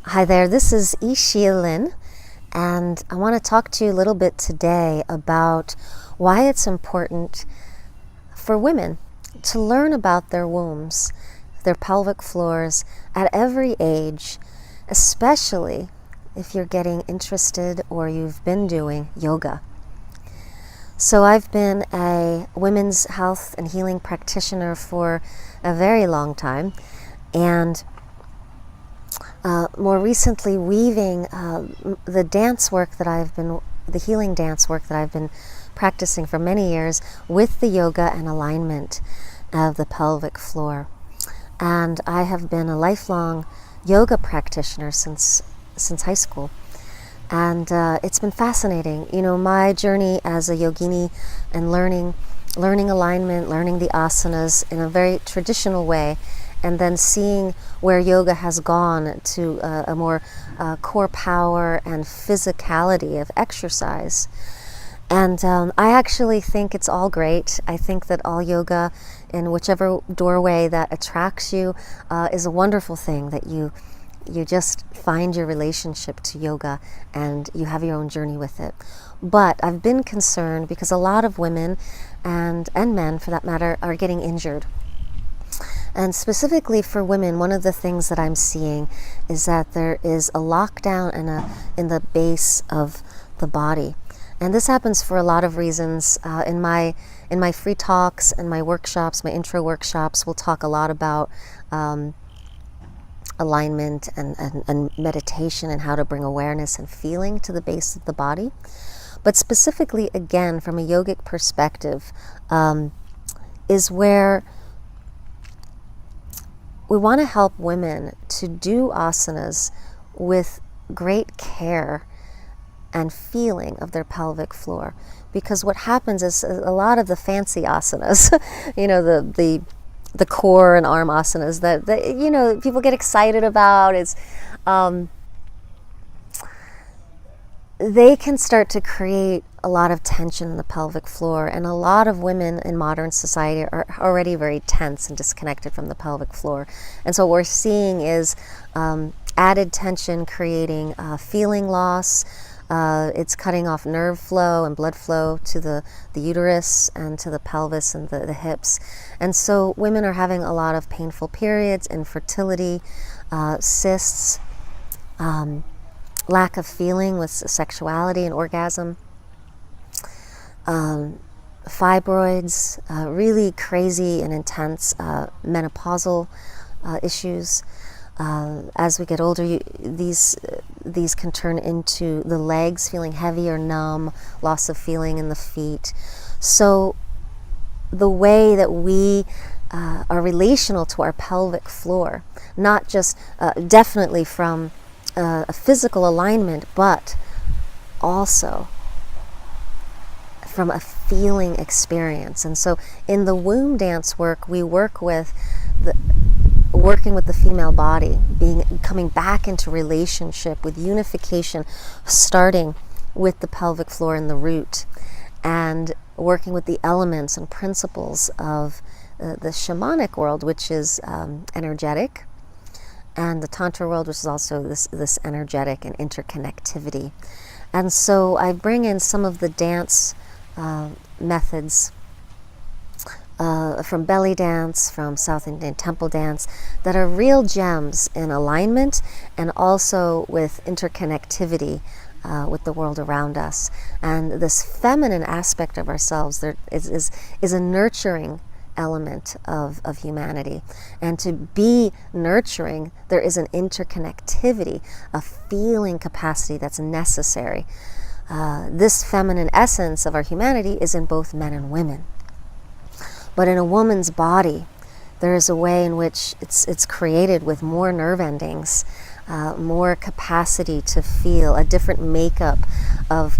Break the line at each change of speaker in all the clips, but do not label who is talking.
Hi there, this is Yi Lin, and I want to talk to you a little bit today about why it's important for women to learn about their wombs, their pelvic floors at every age, especially if you're getting interested or you've been doing yoga. So I've been a women's health and healing practitioner for a very long time, and more recently weaving the healing dance work that I've been practicing for many years with the yoga and alignment of the pelvic floor. And I have been a lifelong yoga practitioner since high school. And it's been fascinating. You know, my journey as a yogini and learning alignment, learning the asanas in a very traditional way, and then seeing where yoga has gone to a more core power and physicality of exercise. And I actually think it's all great. I think that all yoga, in whichever doorway that attracts you, is a wonderful thing, that you just find your relationship to yoga and you have your own journey with it. But I've been concerned because a lot of women and men, for that matter, are getting injured. And specifically for women, one of the things that I'm seeing is that there is a lockdown in the base of the body. And this happens for a lot of reasons. In my free talks and my workshops, my intro workshops, we'll talk a lot about alignment and meditation and how to bring awareness and feeling to the base of the body. But specifically, again, from a yogic perspective, is where we want to help women to do asanas with great care and feeling of their pelvic floor. Because what happens is a lot of the fancy asanas, you know, the core and arm asanas that you know, people get excited about, is they can start to create a lot of tension in the pelvic floor, and a lot of women in modern society are already very tense and disconnected from the pelvic floor. And so what we're seeing is added tension creating feeling loss. It's cutting off nerve flow and blood flow to the uterus and to the pelvis and the hips. And so women are having a lot of painful periods, infertility, cysts, lack of feeling with sexuality and orgasm, fibroids, really crazy and intense menopausal issues. As we get older, these can turn into the legs feeling heavy or numb, loss of feeling in the feet. So the way that we are relational to our pelvic floor, not just definitely from a physical alignment, but also from a feeling experience. And so in the womb dance work, we work with working with the female body, coming back into relationship with unification, starting with the pelvic floor and the root, and working with the elements and principles of the shamanic world, which is energetic, and the tantra world, which is also this energetic and interconnectivity. And so I bring in some of the dance methods from belly dance, from South Indian temple dance, that are real gems in alignment and also with interconnectivity with the world around us. And this feminine aspect of ourselves there is a nurturing element of humanity. And to be nurturing, there is an interconnectivity, a feeling capacity that's necessary. This feminine essence of our humanity is in both men and women. But in a woman's body, there is a way in which it's created with more nerve endings, more capacity to feel, a different makeup of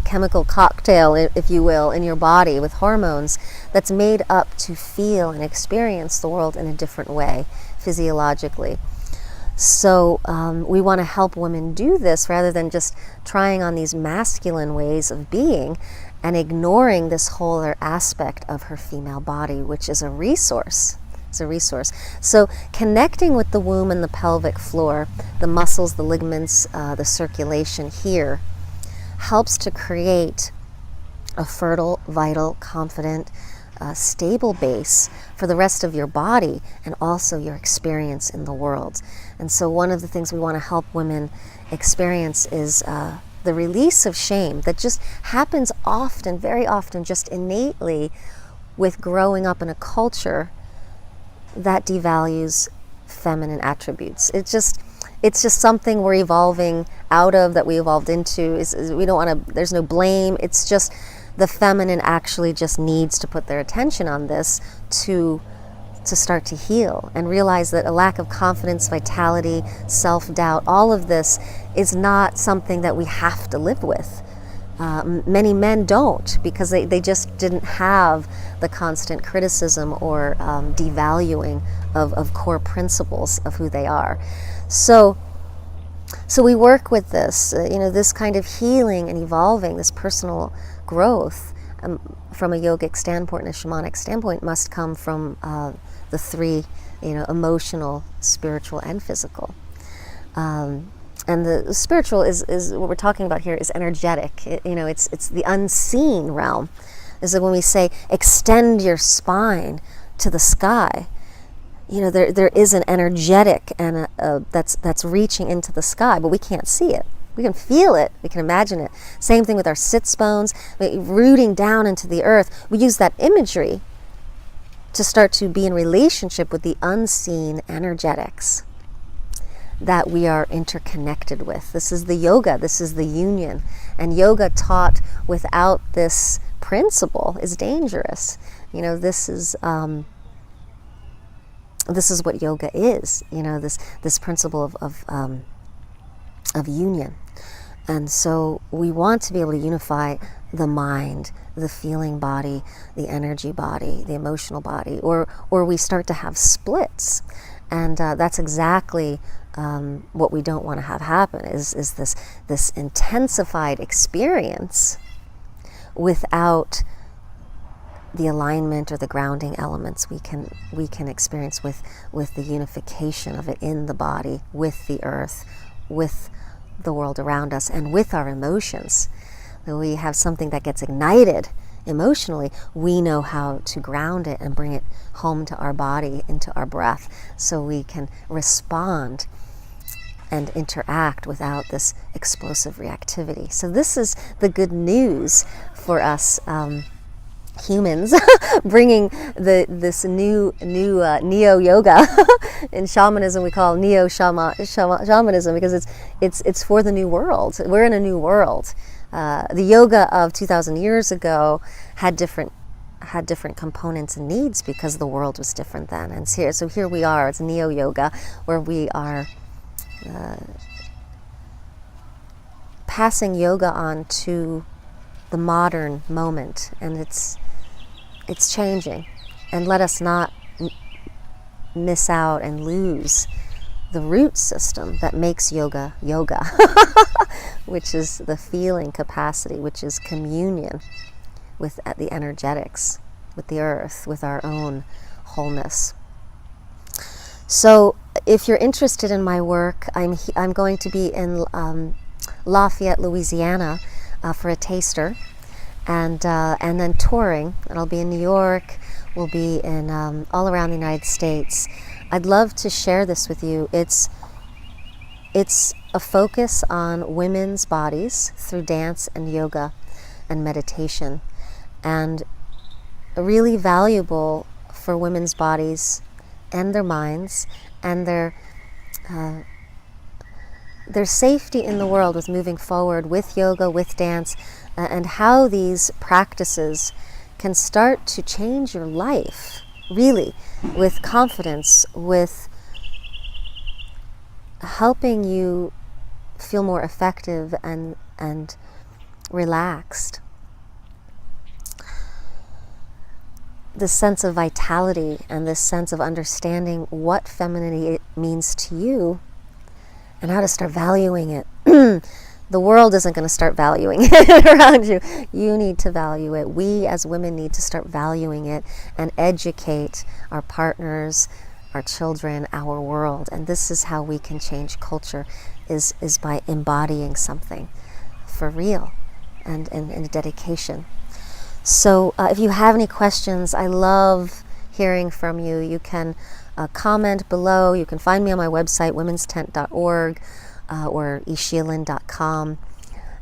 chemical cocktail, if you will, in your body with hormones that's made up to feel and experience the world in a different way, physiologically. So we want to help women do this rather than just trying on these masculine ways of being and ignoring this whole other aspect of her female body, which is a resource It's a resource. So connecting with the womb and the pelvic floor, the muscles, the ligaments, the circulation here, helps to create a fertile, vital, confident, stable base for the rest of your body and also your experience in the world. And so one of the things we want to help women experience is the release of shame that just happens often, very often, just innately with growing up in a culture that devalues feminine attributes. It's just something we're evolving out of, that we evolved into. We don't want to, there's no blame. It's just the feminine actually just needs to put their attention on this to start to heal and realize that a lack of confidence, vitality, self-doubt, all of this is not something that we have to live with. Many men don't, because they just didn't have the constant criticism or devaluing of core principles of who they are. So we work with this, this kind of healing and evolving, this personal growth from a yogic standpoint and a shamanic standpoint must come from the three, emotional, spiritual, and physical. And the spiritual is what we're talking about here is energetic. It's the unseen realm. Is that when we say extend your spine to the sky, there is an energetic and that's reaching into the sky, but we can't see it. We can feel it, we can imagine it. Same thing with our sits bones, rooting down into the earth. We use that imagery to start to be in relationship with the unseen energetics that we are interconnected with. This is the yoga, this is the union. And yoga taught without this principle is dangerous. This is what yoga is, this principle of union. And so we want to be able to unify the mind, the feeling body, the energy body, the emotional body, or we start to have splits. And that's exactly what we don't want to have happen, is this intensified experience without the alignment or the grounding elements we can experience with the unification of it in the body, with the earth, with the world around us, and with our emotions. When we have something that gets ignited emotionally, we know how to ground it and bring it home to our body, into our breath, so we can respond and interact without this explosive reactivity. So this is the good news for us humans, bringing this new neo yoga. In shamanism we call neo shamanism, because it's for the new world. We're in a new world. The yoga of 2,000 years ago had different components and needs because the world was different then. And so here we are. It's neo yoga, where we are passing yoga on to the modern moment, and it's changing. And let us not miss out and lose the root system that makes yoga yoga, which is the feeling capacity, which is communion with the energetics, with the earth, with our own wholeness. So if you're interested in my work, I'm going to be in Lafayette, Louisiana for a taster, and then touring. And I'll be in New York, we'll be in all around the United States. I'd love to share this with you. It's a focus on women's bodies through dance and yoga and meditation, and really valuable for women's bodies and their minds and their safety in the world with moving forward with yoga, with dance, and how these practices can start to change your life, really, with confidence, with helping you feel more effective and relaxed. This sense of vitality and this sense of understanding what femininity means to you and how to start valuing it the world isn't going to start valuing it around you. You need to value it. We as women need to start valuing it and educate our partners, our children, our world. And this is how we can change culture, is by embodying something for real and dedication. So if you have any questions, I love hearing from you. You can comment below. You can find me on my website, womenstent.org. Or ishealin.com.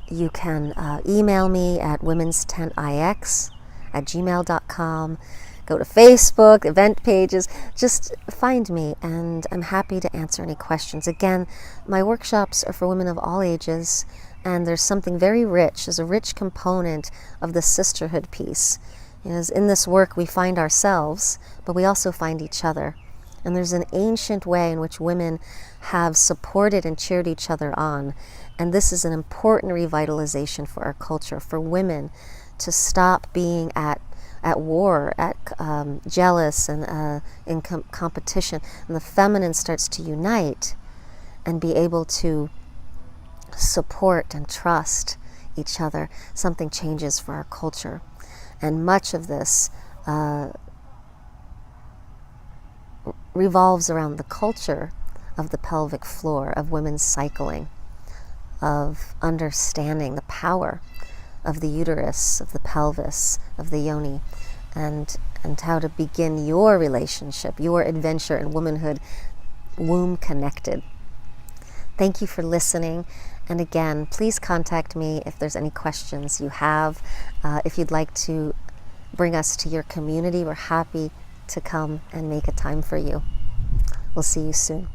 You can email me at womenstentix@gmail.com. Go to Facebook, event pages, just find me, and I'm happy to answer any questions. Again, my workshops are for women of all ages, and there's something very rich. There's a rich component of the sisterhood piece. In this work, we find ourselves, but we also find each other. And there's an ancient way in which women have supported and cheered each other on. And this is an important revitalization for our culture, for women to stop being at war, jealous and in competition. And the feminine starts to unite and be able to support and trust each other. Something changes for our culture. And much of this revolves around the culture of the pelvic floor, of women's cycling, of understanding the power of the uterus, of the pelvis, of the yoni, and how to begin your relationship, your adventure in womanhood, womb connected. Thank you for listening. And again, please contact me if there's any questions you have. If you'd like to bring us to your community, we're happy to come and make a time for you. We'll see you soon.